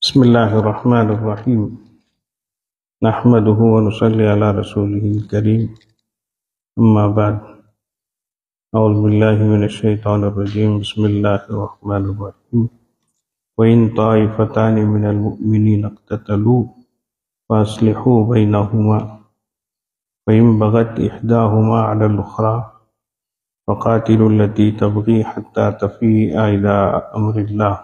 بسم الله الرحمن الرحيم نحمده ونصلي على رسوله الكريم أما بعد أعوذ بالله من الشيطان الرجيم بسم الله الرحمن الرحيم وإن طائفتان من المؤمنين اقتتلوا فأصلحوا بينهما فإن بغت إحداهما على الأخرى فقاتلوا التي تبغي حتى تفيء إلى أمر الله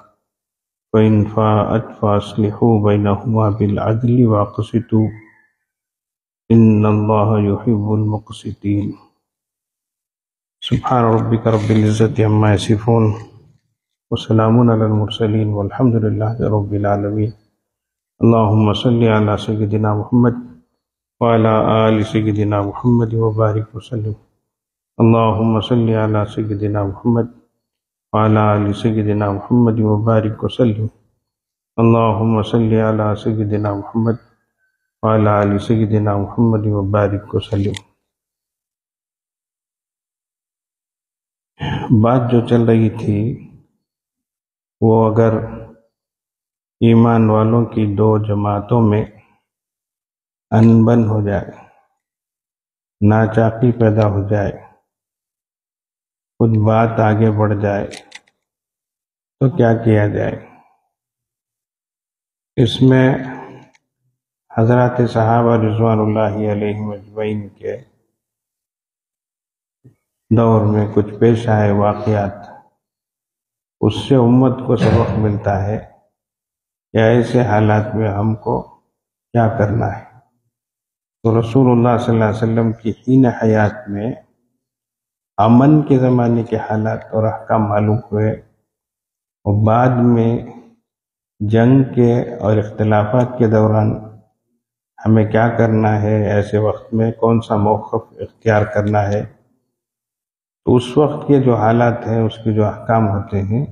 فإن فاءت فأصلحوا بينهما بالعدل وأقسطوا إن الله يحب المقسطين سبحان ربك رب العزة عما يصفون وسلام على المرسلين والحمد لله رب العالمين اللهم صل على سيدنا محمد وعلى آل سيدنا محمد وبارك وسلم اللهم صل على سيدنا محمد وعلى آل سيدنا محمد وبارك وسلم اللهم صل على سيدنا محمد وعلى آل سيدنا محمد وبارك وسلم۔ بات جو چل رہی تھی وہ اگر ایمان والوں کی دو جماعتوں میں انبن ہو جائے، ناچاقی پیدا ہو جائے، خود بات آگے بڑھ جائے تو کیا کیا جائے؟ اس میں حضرات صحابہ رضوان اللہ علیہم اجمعین کے دور میں کچھ پیش آئے واقعات، اس سے امت کو سبق ملتا ہے کہ ایسے حالات میں ہم کو کیا کرنا ہے۔ تو رسول اللہ صلی اللہ علیہ وسلم کی حین حیات میں امن کے زمانے کے حالات اور احکام معلوم ہوئے، اور بعد میں جنگ کے اور اختلافات کے دوران ہمیں کیا کرنا ہے، ایسے وقت میں کون سا موقف اختیار کرنا ہے۔ تو اس وقت کے جو حالات ہیں، اس کے جو احکام ہوتے ہیں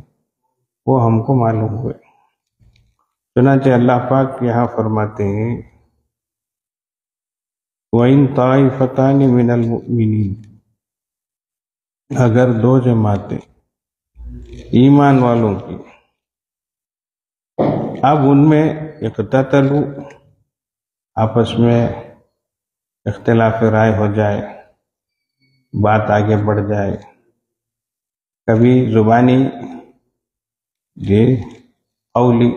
وہ ہم کو معلوم ہوئے۔ چنانچہ اللہ پاک یہاں فرماتے ہیں وَإِن طَائِفَتَانِ مِنَ الْمُؤْمِنِينَ، اگر دو جماعتیں ایمان والوں کی اب ان میں اقتتلوا، آپس میں اختلاف رائے ہو جائے، بات آگے بڑھ جائے، کبھی زبانی قولی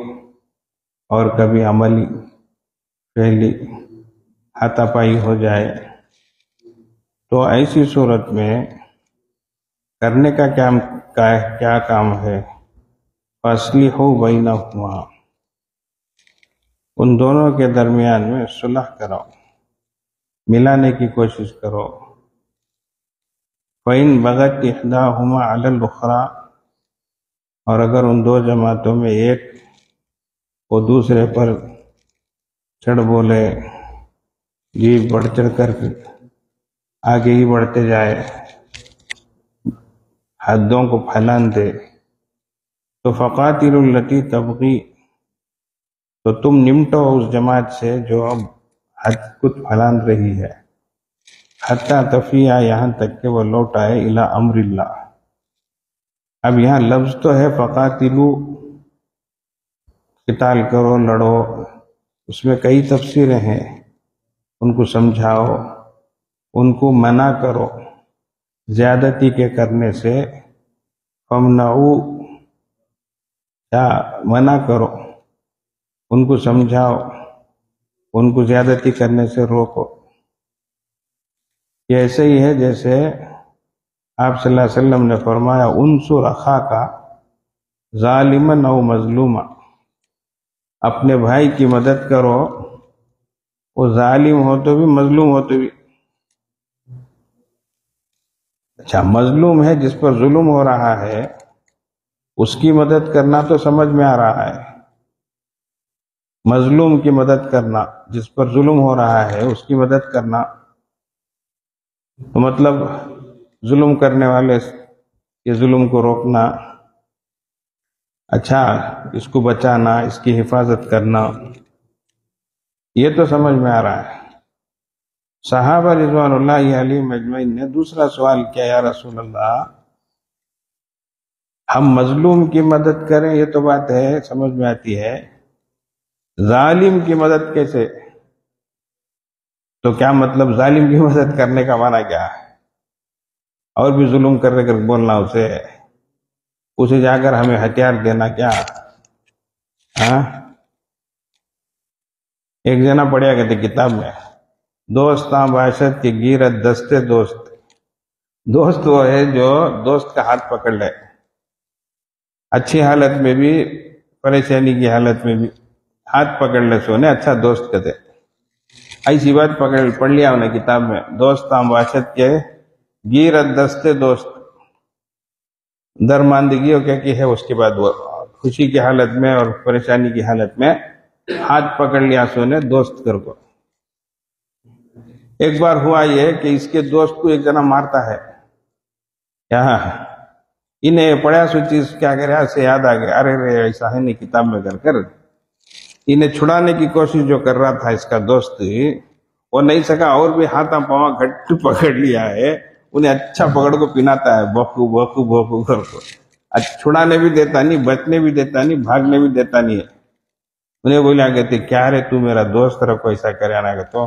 اور کبھی عملی فعلی ہاتھا پائی ہو جائے، تو ایسی صورت میں کرنے کا کیا کام ہے؟ فَأَصْلِحُوا بَيْنَهُمَا، ان دونوں کے درمیان میں صلح کراؤ، ملانے کی کوشش کرو۔ فَإِن بَغَتْ إِحْدَاهُمَا عَلَى الْأُخْرَى، اور اگر ان دو جماعتوں میں ایک وہ دوسرے پر چڑھ بولے، جی بڑھ چڑھ کر آگے ہی بڑھتے جائے، حدوں کو پھیلان دے، تو فَقَاتِلُوا الَّتِي تَبْغِي، تو تم نمٹو اس جماعت سے جو اب حد کچھ پھیلان رہی ہے، حتیٰ تفیہ، یہاں تک کہ وہ لوٹ آئے، الی امر اللہ۔ اب یہاں لفظ تو ہے فَقَاتِلُوا، قتال کرو، لڑو، اس میں کئی تفسیریں ہیں، ان کو سمجھاؤ، ان کو منع کرو زیادتی کے کرنے سے، فَامْنَعُوا، یا منع کرو، ان کو سمجھاؤ، ان کو زیادتی کرنے سے روکو۔ یہ ایسے ہی ہے جیسے آپ صلی اللہ علیہ وسلم نے فرمایا انصر اخاک ظالما او مظلوما، اپنے بھائی کی مدد کرو، وہ ظالم ہو تو بھی، مظلوم ہو تو بھی۔ اچھا، مظلوم ہے جس پر ظلم ہو رہا ہے، اس کی مدد کرنا تو سمجھ میں آ رہا ہے، مظلوم کی مدد کرنا، جس پر ظلم ہو رہا ہے اس کی مدد کرنا، تو مطلب ظلم کرنے والے کے ظلم کو روکنا، اچھا اس کو بچانا، اس کی حفاظت کرنا، یہ تو سمجھ میں آ رہا ہے۔ صحابہ رضوان اللہ علیہم اجمعین نے دوسرا سوال کیا، یا رسول اللہ ہم مظلوم کی مدد کریں، یہ تو بات ہے سمجھ میں آتی ہے، ظالم کی مدد کیسے؟ تو کیا مطلب ظالم کی مدد کرنے کا معنی کیا ہے؟ اور بھی ظلم کر بولنا اسے جا کر ہمیں ہتھیار دینا کیا؟ ہاں، ایک جنا پڑھیا کہتے کتاب میں، دوستاں باشد کی گیرت دستے دوست. دوست وہ ہے جو دوست کا ہاتھ پکڑ لے، اچھی حالت میں بھی پریشانی کی حالت میں بھی ہاتھ پکڑ لے سونے اچھا دوست کہتے. ایسی بات پڑھ لیا انہیں کتاب میں، دوستاں باشد کے گیرت دستے دوست. درماندگی کیا کی ہے، اس کے بعد وہ خوشی کی حالت میں اور پریشانی کی حالت میں ہاتھ پکڑ لیا سونے دوست کر کو. ایک بار ہوا یہ کہ اس کے دوست کو ایک جنا مارتا ہے، یہاں انہیں پڑھا سو چیز کیا کرے ایسے یاد آ گیا، ارے رے ایسا ہے نہیں، کتاب میں کر انہیں چھڑانے کی کوشش جو کر رہا تھا اس کا دوست، وہ نہیں سکا اور بھی ہاتھاں پاؤں گھٹ پکڑ لیا ہے، انہیں اچھا پکڑ کو پیناتا ہے بھوکو بھوکو بھوکو کر کو. چھڑانے بھی دیتا نہیں، بچنے بھی دیتا نہیں، بھاگنے بھی دیتا نہیں ہے. انہیں بولیا کہتے کیا رے تو میرا دوست رکھو ایسا کرے آنا کہ تو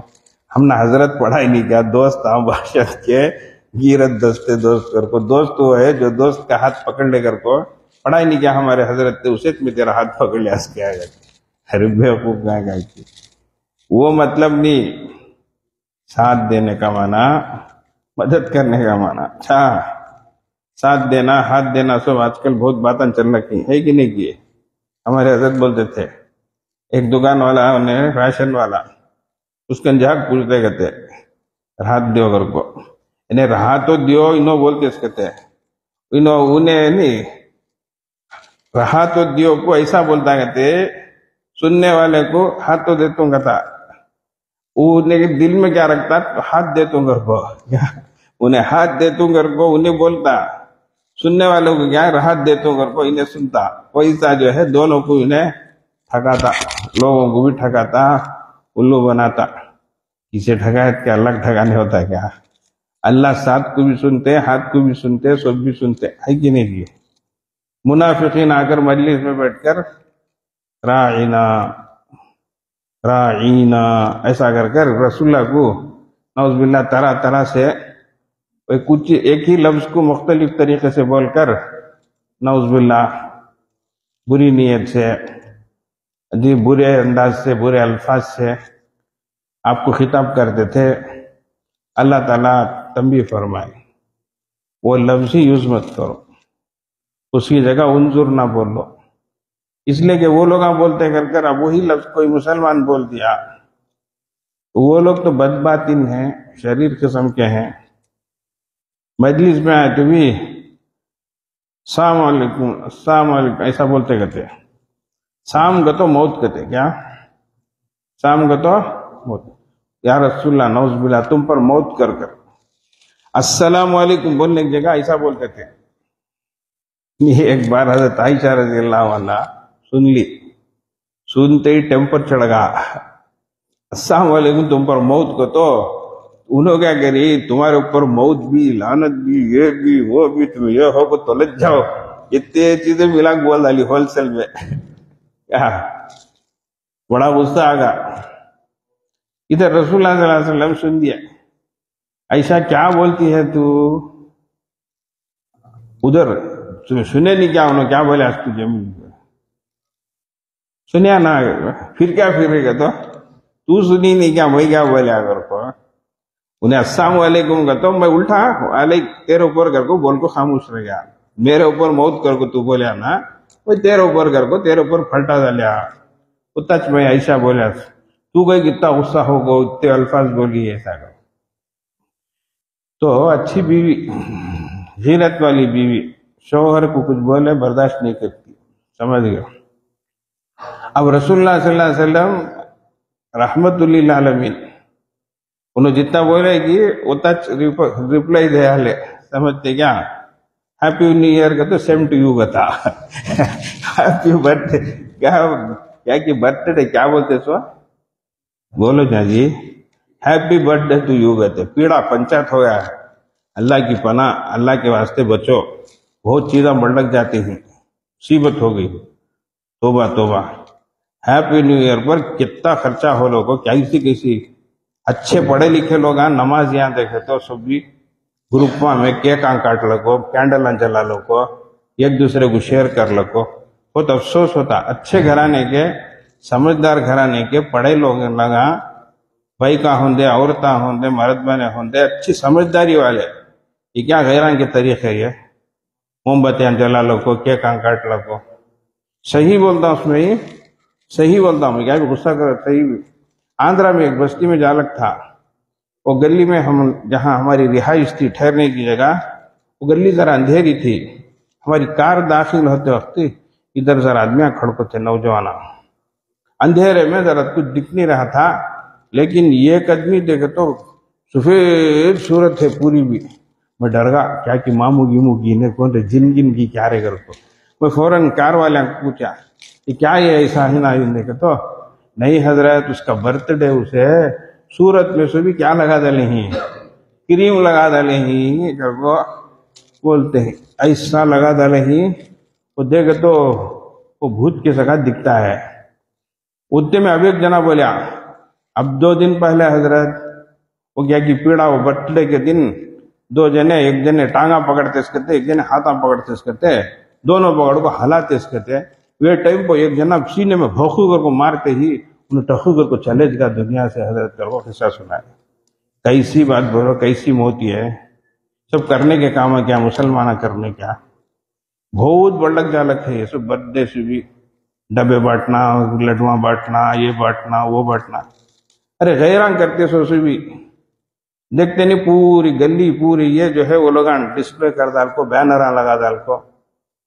ہم نے حضرت پڑھا ہی نہیں کیا، دوست ہم باشد کے گیرت دستے دوست کر کو. دوست وہ ہے جو دوست کا ہاتھ پکڑ لے کر کو پڑھا ہی نہیں کیا ہمارے حضرت تھے، اسے میں تیرا ہاتھ پکڑ لیا اس کے آگے. ارے بیوقوف گا کی وہ مطلب نہیں. ساتھ دینے کا معنی مدد کرنے کا معنی. اچھا ساتھ دینا ہاتھ دینا سب آج کل بہت باتیں چل رکھی ہے کہ نہیں کیے. ہمارے حضرت بولتے تھے ایک دکان والا انہیں راشن والا اس کے جھاگ پوچھتے کہتے رات دیو کر کو، انہیں رہا تو دیو انہوں بولتے اس کہتے انہیں نہیں رہا تو دیو کو ایسا بولتا کہتے سننے والے کو ہاتھ تو دیتوں گا تھا، انہیں دل میں کیا رکھتا ہاتھ دیتوں گھر کو، انہیں ہاتھ دیتوں گھر کو انہیں بولتا، سننے والوں کو کیا راحت دیتوں گھر کو انہیں سنتا. ویسا جو ہے دونوں کو انہیں ٹھکاتا، لوگوں کو بھی ٹھکاتا، الو بناتا. کسے ٹھکایت کیا الگ ٹھکانے ہوتا ہے کیا؟ اللہ ساتھ کو بھی سنتے ہاتھ کو بھی سنتے سب بھی سنتے ہے کہ نہیں کیے. منافقین آ کر مجلس میں بیٹھ کر راعینا راعینا ایسا کر رسول اللہ کو نعوذ باللہ طرح طرح سے کچھ ایک ہی لفظ کو مختلف طریقے سے بول کر نعوذ باللہ بری نیت سے جی برے انداز سے برے الفاظ سے آپ کو خطاب کرتے تھے. اللہ تعالیٰ تنبیہ فرمائے وہ لفظ ہی یوز مت کرو، اس کی جگہ انظر نہ بولو، اس لیے کہ وہ لوگ بولتے کر اب وہی لفظ کوئی مسلمان بول دیا. وہ لوگ تو بدباطن ہیں، شریر قسم کے ہیں. مجلس میں آئے تو بھی السلام علیکم السلام علیکم ایسا بولتے کہتے سام گتو موت کہتے. کیا سام گتو موت؟ یا رسول اللہ نعوذ باللہ تم پر موت کر السلام علیکم بولنے کی جگہ ایسا بولتے تھے. یہ ایک بار حضرت عائشہ رضی اللہ عنہ سن لی، سنتے ہی ٹیمپر چڑھ گا، السلام علیکم تم پر موت کو. تو انہوں کیا کہہ رہی تمہارے اوپر موت بھی لعنت بھی یہ بھی وہ بھی، تم یہ ہو کو تو لج جاؤ. اتنے چیزیں ملا بول ڈالی ہول سیل میں. بڑا غصہ آگا. ادھر رسول اللہ صلی اللہ علیہ وسلم سن دیا عائشہ کیا بولتی ہے تو، ادھر سنے نہیں کیا انہوں کیا بولے آج تجھے سنیا نا، پھر کیا پھر رہے گا تو سنی نہیں کیا میں کیا بولے اگر کو انہیں السلام علیکم کا تو میں الٹا تیرے اوپر کر کو بول کو خاموش رہ گیا. میرے اوپر موت کر کو تو بولیا نا، وہ تیرے اوپر کر کو تیرے اوپر پھلٹا ڈالیا. اتچ میں عائشہ بولیا تو گئی کتنا غصہ ہو گو اتنے الفاظ بولی ایسا کر. تو اچھی بیوی غیرت والی بیوی شوہر کو کچھ بولے برداشت نہیں کرتی، سمجھ گئے. اب رسول اللہ صلی اللہ علیہ وسلم رحمت للعالمین انہوں جتنا بولے گی اتنا ریپلائی دیا لے. سمجھتے کیا ہیپی نیو ایئر کا تو سیم ٹو یو بتا. ہیپی برتھ ڈے کیا کہ برتھ ڈے کیا بولتے سو بولو جی happy birthday to you کہتے. پیڑا پنچایت ہو گیا ہے، اللہ کی پناہ اللہ کے واسطے بچو، بہت چیزیں بڑھک جاتی ہیں، مصیبت ہو گئی. توبہ توبہ. ہیپی نیو ایئر پر کتنا خرچہ ہو لوگوں، کیسی اچھے پڑھے لکھے لوگ ہیں، نماز یہاں دیکھے تو سب بھی گروپ میں کیک کاٹ لگو، کینڈل جلا لگو، ایک دوسرے کو شیئر کر لگو. بہت افسوس ہوتا، اچھے گھرانے کے، سمجھدار گھرانے کے پڑھے لوگ لگا بھائی کا ہوندے، عورتاں ہوندے، مرد بنے ہوندے، اچھی سمجھداری والے، یہ کیا غیران کے طریقے، یہ موم بتیاں جلا لگو، کیک کاٹ لگو. صحیح بولتا ہوں، اس میں ہی صحیح بولتا ہوں، کیا بھی غصہ کر، صحیح بھی. آندھرا میں ایک بستی میں جالک تھا، وہ گلی میں ہم جہاں ہماری رہائش تھی، ٹھہرنے کی جگہ، وہ گلی ذرا اندھیری تھی. ہماری کار داخل ہوتے وقت ادھر ذرا آدمیاں کھڑکو تھے، نوجوان، اندھیرے میں ذرا کچھ دکھ نہیں رہا تھا، لیکن ایک آدمی دیکھے تو سفید صورت ہے پوری بھی. میں ڈر گا، کیا کہ مامو گی نے کون جن کی کیا رہے گا. میں فوراً کار والے کو پوچھا کہ کیا یہ ایسا ہی نہ دیکھے تو نہیں حضرت، اس کا برتھ ڈے، اسے صورت میں سے بھی کیا لگا ڈالے ہیں، کریم لگا ڈالے ہیں، وہ بولتے ہیں ایسا لگا ڈالے ہیں، وہ دیکھے تو وہ بھوت کے سکا دکھتا ہے. اتنے میں اب ایک جنا بولیا، اب 2 دن پہلے حضرت وہ کیا کی پیڑا، وہ برتھ ڈے کے دن 2 جنے، ایک جنے ٹانگا پکڑتے اس کرتے، ایک جنے ہاتھاں پکڑتے اس کرتے، دونوں پکڑ کو ہلاتے اس کرتے. وہ ٹائم کو ایک جنا سینے میں بھوکو کر کو مارتے ہی انہیں ٹخو کر کو چلے گا دنیا سے. حضرت کر وہ قصہ سنا ہے. کیسی بات بولو، کیسی موتی ہے. سب کرنے کے کام ہے کیا، مسلمانہ کرنے کیا، بہت بڑک جالک ہے یہ سب. برتھ ڈے سے بھی ڈبے بانٹنا، لڈواں بانٹنا، یہ بانٹنا، وہ بانٹنا. ارے غیران کرتے سو سے بھی دیکھتے نہیں، پوری گلی پوری یہ جو ہے وہ لوگ ڈسپلے کر ڈال کو، بینر لگا ڈال کو،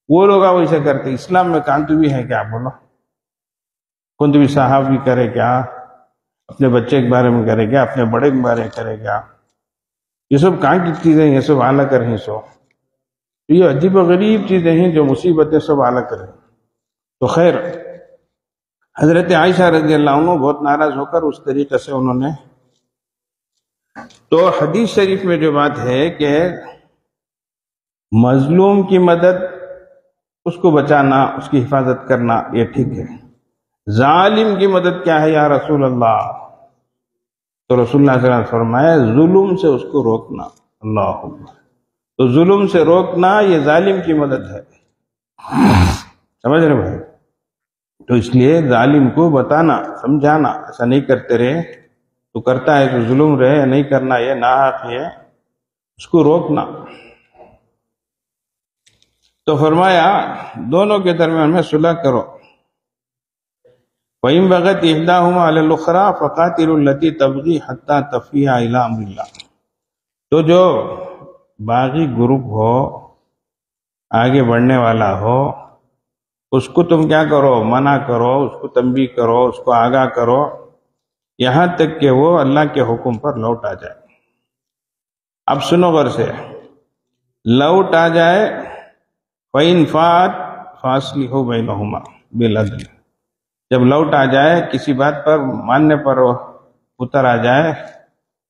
وہ لوگ ویسے کرتے. اسلام میں کانت بھی ہے کیا، بولو کون بھی صاحب بھی کرے کیا، اپنے بچے کے بارے میں کرے کیا، اپنے بڑے کے بارے میں کرے کیا. یہ سب کہاں کی چیزیں، یہ سب اعلیٰ کر ہیں. سو یہ عجیب و غریب چیزیں ہیں جو مصیبتیں سب اعلیٰ کریں. تو خیر، حضرت عائشہ رضی اللہ عنہ بہت ناراض ہو کر اس طریقے سے انہوں نے، تو حدیث شریف میں جو بات ہے کہ مظلوم کی مدد، اس کو بچانا، اس کی حفاظت کرنا، یہ ٹھیک ہے. ظالم کی مدد کیا ہے یا رسول اللہ؟ تو رسول اللہ صلی اللہ علیہ وسلم فرمایا ظلم سے اس کو روکنا. اللہ اکبر. تو ظلم سے روکنا یہ ظالم کی مدد ہے. سمجھ رہے بھائی؟ تو اس لیے ظالم کو بتانا، سمجھانا، ایسا نہیں کرتے رہے، تو کرتا ہے تو ظلم رہے، نہیں کرنا یہ ناحق ہے، اس کو روکنا. تو فرمایا دونوں کے درمیان میں صلح کرو. وَإِن بَغَتْ إِحْدَاهُمَا عَلَى الْأُخْرَىٰ فَقَاتِلُوا الَّتِي تَبْغِي حَتَّىٰ تَفِيهَ إِلَىٰ أَمْرِ اللَّهِ. تو جو باغی گروپ ہو، آگے بڑھنے والا ہو، اس کو تم کیا کرو، منع کرو، اس کو تنبیہ کرو، اس کو آگاہ کرو، یہاں تک کہ وہ اللہ کے حکم پر لوٹ آ جائے. اب سنو غور سے، لوٹ آ جائے. فَإِنْ فَاتَ فَأَصْلِحُوا بَيْنَهُمَا بِالْعَدْلِ. جب لوٹ آ جائے، کسی بات پر ماننے پر اتر آ جائے،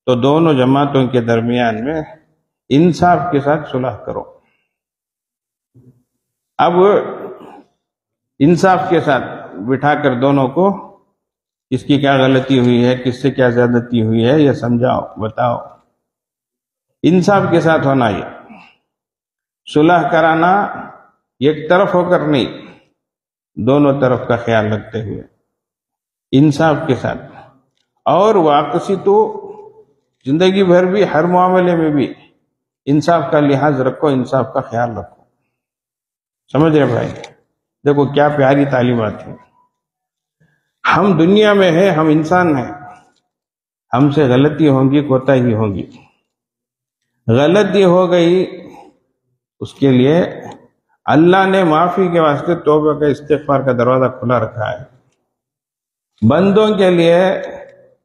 تو دونوں جماعتوں کے درمیان میں انصاف کے ساتھ صلح کرو. اب انصاف کے ساتھ بٹھا کر دونوں کو کس کی کیا غلطی ہوئی ہے، کس سے کیا زیادتی ہوئی ہے، یہ سمجھاؤ، بتاؤ. انصاف کے ساتھ ہونا، یہ صلح کرانا ایک طرف ہو کر نہیں، دونوں طرف کا خیال رکھتے ہوئے انصاف کے ساتھ. اور واقعی تو زندگی بھر بھی ہر معاملے میں بھی انصاف کا لحاظ رکھو، انصاف کا خیال رکھو. سمجھ رہے بھائی؟ دیکھو کیا پیاری تعلیمات ہے. ہم دنیا میں ہیں، ہم انسان ہیں، ہم سے غلطی ہوں گی، کوتاہی ہوگی. غلطی ہو گئی، اس کے لیے اللہ نے معافی کے واسطے توبہ کا، استغفار کا دروازہ کھلا رکھا ہے. بندوں کے لیے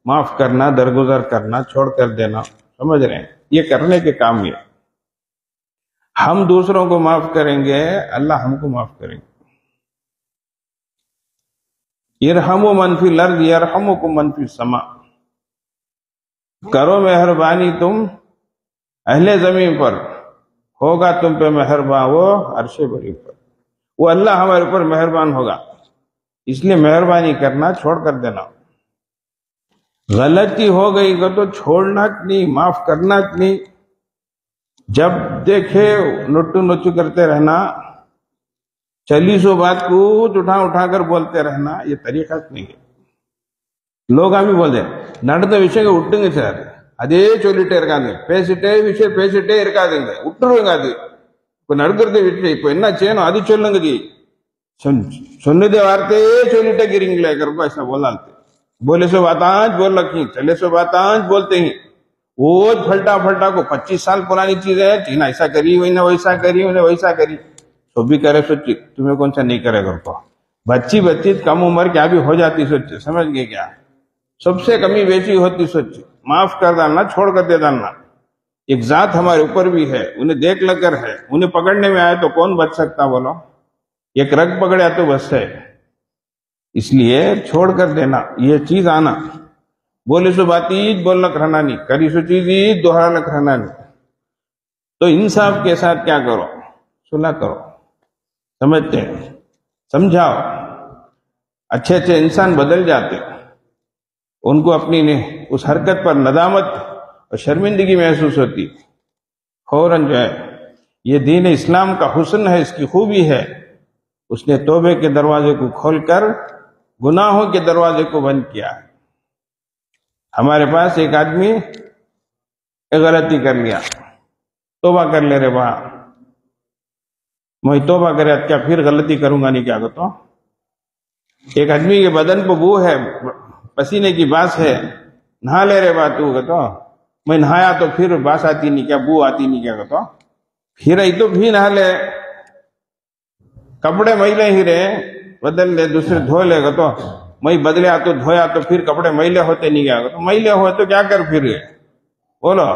معاف کرنا، درگزر کرنا، چھوڑ کر دینا، سمجھ رہے ہیں، یہ کرنے کے کام. یہ ہم دوسروں کو معاف کریں گے، اللہ ہم کو معاف کریں گے. ارحموا من فی الارض یرحمکم من فی السماء. کرو مہربانی تم اہل زمین پر، ہوگا تم پہ مہربان وہ عرش بری پر. وہ اللہ ہمارے اوپر مہربان ہوگا. اس لیے مہربانی کرنا، چھوڑ کر دینا. غلطی ہو گئی گا تو چھوڑنا نہیں، معاف کرنا نہیں. جب دیکھے نٹو نچو کرتے رہنا، چلی سو بات کو اٹھا اٹھا کر بولتے رہنا، یہ طریقہ نہیں ہے. لوگ ہمیں بولتے نڈد وشے اٹھیں گے سر ادے چولیٹے پیسٹے وشے پیسٹے دیں گے اٹھرویں نڑکرد وشے چین ادھی چولیں گے سنتے وارتے چولیٹے گریں گے ایسا بولے سو بات بول رکھی، چلے سو بات بولتے ہیں. وہ پھلٹا پھلٹا کو 25 سال پرانی چیز ہے، تین ایسا کری ویسا کری ویسا کری، تو بھی کرے سوچی تمہیں کون سا نہیں کرے گا. کو بچی کم عمر کیا بھی ہو جاتی سوچے، سمجھ گئے کیا؟ سب سے کمی بیچی ہوتی سوچ، معاف کر ڈالنا، چھوڑ کر دے ڈالنا. ایک ذات ہمارے اوپر بھی ہے، انہیں دیکھ لگ کر ہے، انہیں پکڑنے میں آئے تو کون بچ سکتا بولو؟ ایک رگ پکڑیا تو بس ہے. اس لیے چھوڑ کر دینا، یہ چیز آنا. بولے سو بات بولنا رہنا نہیں، کری سو چیز دوہرانا رہنا نہیں. تو انصاف کے ساتھ کیا کرو؟ صلح کرو. سمجھتے ہیں؟ سمجھاؤ. اچھے اچھے انسان بدل جاتے، ان کو اپنی اس حرکت پر ندامت اور شرمندگی محسوس ہوتی، فوراً جو ہے یہ دین اسلام کا حسن ہے، اس کی خوبی ہے، اس نے توبے کے دروازے کو کھول کر گناہوں کے دروازے کو بند کیا ہے. ہمارے پاس ایک آدمی ایک غلطی کر لیا، توبہ کر لے رہے وہاں، میں توبہ کرے کیا پھر غلطی کروں گا نہیں کیا تو. ایک آدمی کے بدن پہ بو ہے، پسینے کی باس ہے، نہا لے رہے بات تو میں نہایا تو پھر باس آتی نہیں کیا، بو آتی نہیں کیا تو پھر ای تو بھی نہا لے، کپڑے میلے ہی رہے بدل لے، دوسرے دھو لے گا تو میں بدلیا تو دھویا تو پھر کپڑے میلے ہوتے نہیں گیا تو میلے ہوئے تو کیا کر پھر بولو،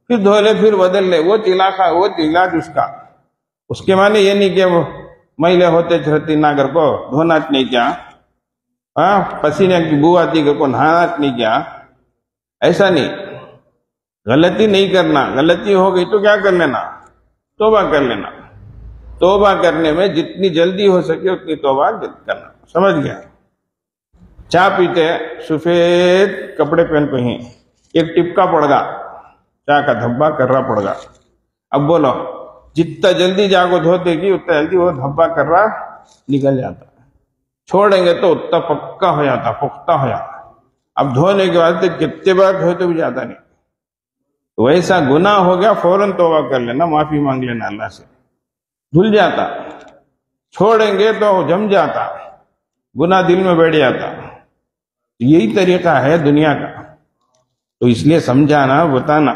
پھر دھو لے پھر بدل لے. وہ علاج اس کے معنی یہ نہیں کہ وہ میلے ہوتے چہتی نہ کر کو دھونا نہیں کیا، پسینے کی بو آتی کر کو نہانا نہیں کیا، ایسا نہیں. غلطی نہیں کرنا، غلطی ہو گئی تو کیا کر لینا؟ توبہ کر لینا. توبہ کرنے میں جتنی جلدی ہو سکے اتنی توبہ کرنا. سمجھ گیا؟ چائے پیتے سفید کپڑے پہن پہ ہی ایک ٹپکا پڑ گا، چائے کا دھبا کر رہا پڑ گا. اب بولو جتنا جلدی جاگو دھوتے گی اتنا جلدی وہ دھبا کر رہا نکل جاتا. چھوڑیں گے تو اتنا پکا ہو جاتا، پختہ ہو جاتا. اب دھونے کے بعد کتنے بار دھوئے تو بھی جاتا نہیں. ویسا گناہ ہو گیا فوراً توبہ کر لینا، معافی مانگ لینا اللہ سے، دھل جاتا. چھوڑیں گے تو جم جاتا، گناہ دل میں بیٹھ جاتا. یہی طریقہ ہے دنیا کا. تو اس لیے سمجھانا، بتانا.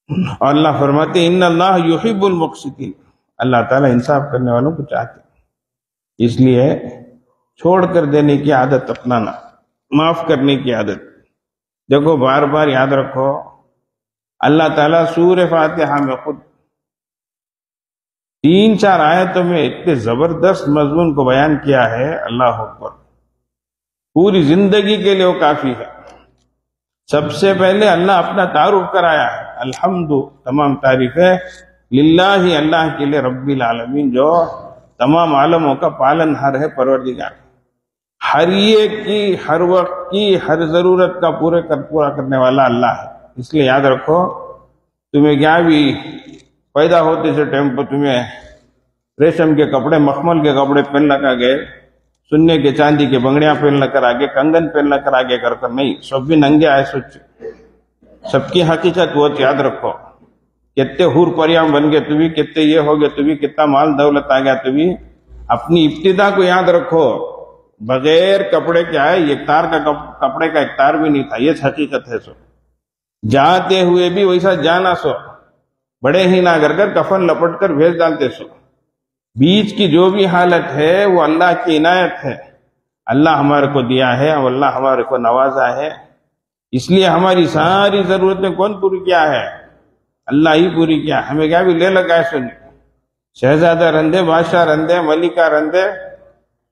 اور اللہ فرماتے ان اللہ یحب المقسطین، اللہ تعالیٰ انصاف کرنے والوں کو چاہتے. اس لیے چھوڑ کر دینے کی عادت اپنانا، معاف کرنے کی عادت. دیکھو بار بار یاد رکھو، اللہ تعالیٰ سورہ فاتحہ میں خود 3-4 آیتوں میں اتنے زبردست مضمون کو بیان کیا ہے. اللہ اکبر، پوری زندگی کے لیے وہ کافی ہے. سب سے پہلے اللہ اپنا تعارف کرایا ہے، الحمد، تمام تعریفیں للہ، اللہ کے لیے، رب العالمین، جو تمام عالموں کا پالن ہر ہے، پروردگار، ہر ایک کی، ہر وقت کی، ہر ضرورت کا پورا کرنے والا اللہ ہے. اس لیے یاد رکھو، تمہیں کیا بھی پیدا ہوتے سے ٹائم پر تمہیں ریشم کے کپڑے، مخمل کے کپڑے پہن لگا گئے، سننے کے چاندی کے بنگڑیاں پہن کر آگے، کنگن پہن کر آگے کر نہیں، سب بھی ننگے آئے. سوچ، سب کی حقیقت وہ یاد رکھو. کتنے حور پریام بن گئے تو بھی، کتنے یہ ہو گئے تو بھی، کتنا مال دولت آ گیا تو بھی، اپنی ابتدا کو یاد رکھو. بغیر کپڑے کے آئے، ایک تار کا کپڑے کا ایک تار بھی نہیں تھا. یہ حقیقت ہے. سو جاتے ہوئے بھی ویسا جانا، سو بڑے ہی نہ کر کفن لپٹ کر بھیج ڈالتے. سو بیچ کی جو بھی حالت ہے وہ اللہ کی عنایت ہے. اللہ ہمارے کو دیا ہے اور اللہ ہمارے کو نوازا ہے. اس لیے ہماری ساری ضرورتیں کون پوری کیا ہے؟ اللہ ہی پوری کیا. ہمیں کیا بھی لے لگا ہے. سنی شہزادہ رندے، بادشاہ رندے، ملکہ رندے،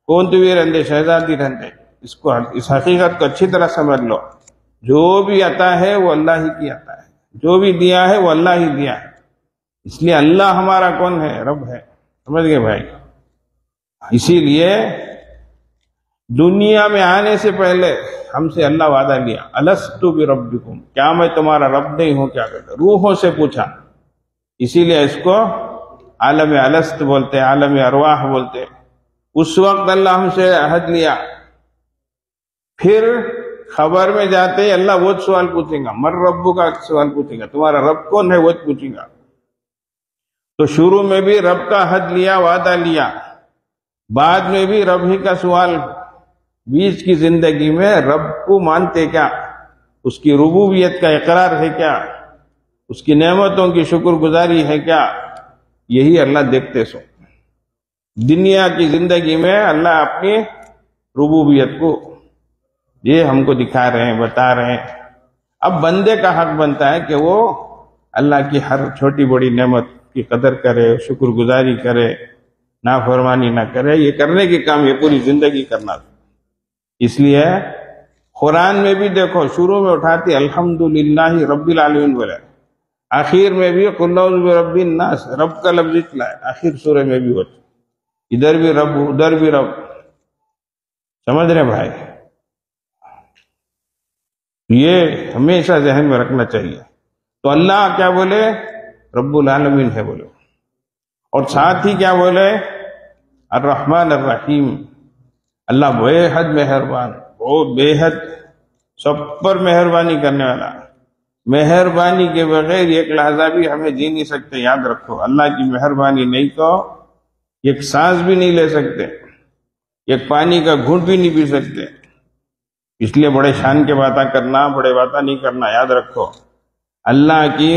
کون تو بھی رندے، شہزادی رندے. اس حقیقت کو اچھی طرح سمجھ لو. جو بھی عطا ہے وہ اللہ ہی کی عطا ہے، جو بھی دیا ہے وہ اللہ ہی دیا ہے. اس لیے اللہ ہمارا کون ہے؟ رب ہے. سمجھ گئے بھائی؟ اسی لیے دنیا میں آنے سے پہلے ہم سے اللہ وعدہ لیا، الست بربکم، کیا میں تمہارا رب نہیں ہوں کیا کہتے، روحوں سے پوچھا، اسی لیے اس کو عالم الست بولتے، عالم ارواح بولتے۔ اس وقت اللہ ہم سے عہد لیا، پھر خبر میں جاتے ہی اللہ وہ سوال پوچھیں گا، مر ربو کا سوال پوچھیں گا، تمہارا رب کون ہے وہ پوچھیں گا۔ تو شروع میں بھی رب کا عہد لیا، وعدہ لیا، بعد میں بھی رب ہی کا سوال، بیچ کی زندگی میں رب کو مانتے کیا، اس کی ربوبیت کا اقرار ہے کیا، اس کی نعمتوں کی شکر گزاری ہے کیا، یہی اللہ دیکھتے سو۔ دنیا کی زندگی میں اللہ اپنی ربوبیت کو یہ ہم کو دکھا رہے ہیں، بتا رہے ہیں۔ اب بندے کا حق بنتا ہے کہ وہ اللہ کی ہر چھوٹی بڑی نعمت کی قدر کرے، شکر گزاری کرے، نافرمانی نہ کرے۔ یہ کرنے کے کام یہ پوری زندگی کرنا تھا۔ اس لیے قرآن میں بھی دیکھو، شروع میں اٹھاتی الحمدللہ رب العالمین بولے، آخر میں بھی قل اعوذ برب الناس، رب کا لفظ نکلا ہے آخر سورہ میں بھی ہوتا، ادھر بھی رب ادھر بھی رب۔ سمجھ رہے بھائی؟ یہ ہمیشہ ذہن میں رکھنا چاہیے۔ تو اللہ کیا بولے؟ رب العالمین ہے بولے، اور ساتھ ہی کیا بولے؟ الرحمن الرحیم، اللہ بے حد مہربان، وہ بے حد سب پر مہربانی کرنے والا۔ مہربانی کے بغیر ایک لحظہ بھی ہمیں جی نہیں سکتے، یاد رکھو۔ اللہ کی مہربانی نہیں تو ایک سانس بھی نہیں لے سکتے، ایک پانی کا گھونٹ بھی نہیں پی سکتے۔ اس لیے بڑے شان کے باتیں کرنا، بڑے باتیں نہیں کرنا، یاد رکھو۔ اللہ کی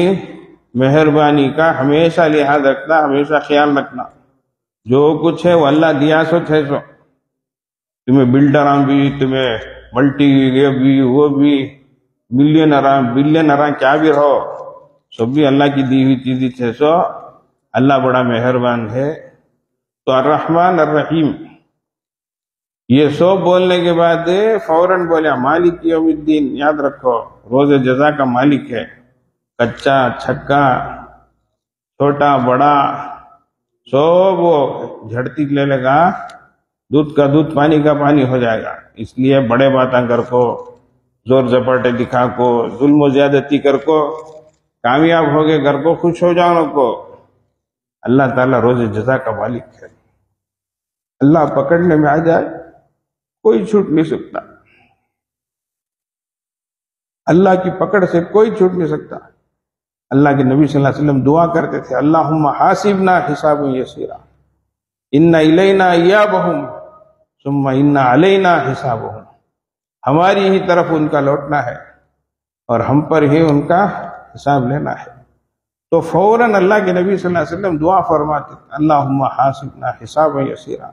مہربانی کا ہمیشہ لحاظ رکھنا، ہمیشہ خیال رکھنا۔ جو کچھ ہے وہ اللہ دیا سو ہے سو، تمہیں بلڈراں بھی، تمہیں ملٹی یہ بھی وہ بھی، بلینراں کیا بھی رہو، سب بھی اللہ کی دی ہوئی چیزیں ہے سو۔ اللہ بڑا مہربان ہے۔ تو الرحمن الرحیم یہ سو بولنے کے بعد فوراً بولیا مالک یوم الدین، یاد رکھو روز جزا کا مالک ہے۔ کچا چھکا چھوٹا بڑا سب وہ جھڑتی لے لے گا، دودھ کا دودھ پانی کا پانی ہو جائے گا۔ اس لیے بڑے باتیں کر کو، زور زپاٹے دکھا کو، ظلم و زیادتی کر کو، کامیاب ہو گئے گھر کو، خوش ہو جاؤ کو، اللہ تعالیٰ روز جزا کا مالک ہے۔ اللہ پکڑنے میں آ جائے کوئی چھوٹ نہیں سکتا، اللہ کی پکڑ سے کوئی چھوٹ نہیں سکتا۔ اللہ کے نبی صلی اللہ علیہ وسلم دعا کرتے تھے، اللہم حاسبنا حسابا یسیرا ان الینا ایابہم ثم ان علینا حسابہم، ہماری ہی طرف ان کا لوٹنا ہے اور ہم پر ہی ان کا حساب لینا ہے۔ تو فوراً اللہ کے نبی صلی اللہ علیہ وسلم دعا فرماتے تھے، اللہم حاسبنا حسابا یسیرا،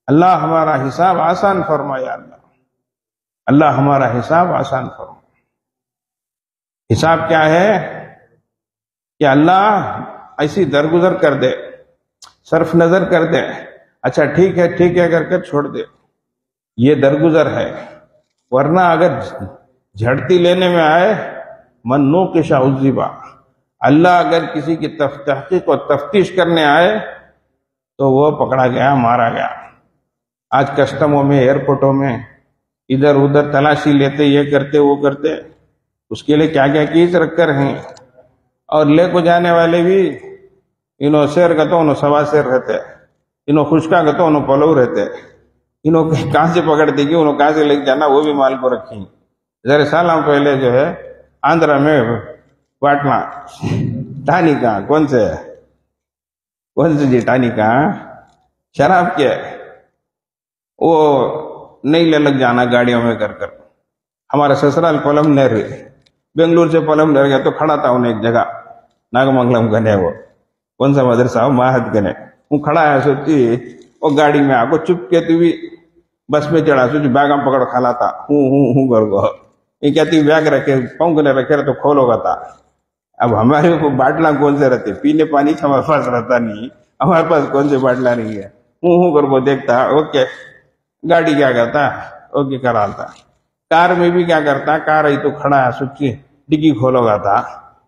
اللہ ہمارا حساب آسان فرما، یا اللہ اللہ ہمارا حساب آسان فرما۔ حساب کیا ہے؟ کہ اللہ ایسی درگزر کر دے، صرف نظر کر دے، اچھا ٹھیک ہے کر کے چھوڑ دے، یہ درگزر ہے۔ ورنہ اگر جھڑتی لینے میں آئے، من نوقش عذبا، اللہ اگر کسی کی تحقیق و تفتیش کرنے آئے تو وہ پکڑا گیا، مارا گیا۔ آج کسٹموں میں، ایئرپورٹوں میں ادھر ادھر تلاشی لیتے، یہ کرتے وہ کرتے، اس کے لیے کیا کیا چیز رکھ کر ہیں۔ اور لے کو جانے والے بھی انہوں شیر کا تو انہوں سوا شیر رہتے، انہوں خشکا کا تو انہوں پلو رہتے، انہوں کہاں سے پکڑتے کہ انہوں کہاں سے لے جانا وہ بھی مال کو رکھیں۔ ذرا سالوں پہلے جو ہے آندھرا میں پاٹنا ٹانی کا کون سے جی ٹانی کا شراب کے وہ نہیں لے لگ جانا گاڑیوں میں کر کر۔ ہمارا سسرال پلم نہر بنگلور سے پلم نہر گیا تو کھڑا تھا انہیں ایک جگہ ناگمنگلم گنے، وہ کون سا مدرسہ ہو ماہد گنے، وہ کھڑا ہے سوچی وہ گاڑی میں آگو چپ کے تو بھی بس میں چڑھا سوچی بیگم پکڑ کھالا تھا ہوں کر گو، یہ کہتی بیگ رکھے پاؤں نے رکھے تو کھولو گا تھا۔ اب ہمارے کو باٹلا کون سے رہتے، پینے پانی ہمارے پاس رہتا نہیں، ہمارے پاس کون سے باٹلا نہیں ہے، ہوں کر کو دیکھتا، اوکے گاڑی کیا کرتا، اوکے کراتا۔ کار میں بھی کیا کرتا، کار ہی تو کھڑا ہے سوچی ڈگی کھولو گا تھا،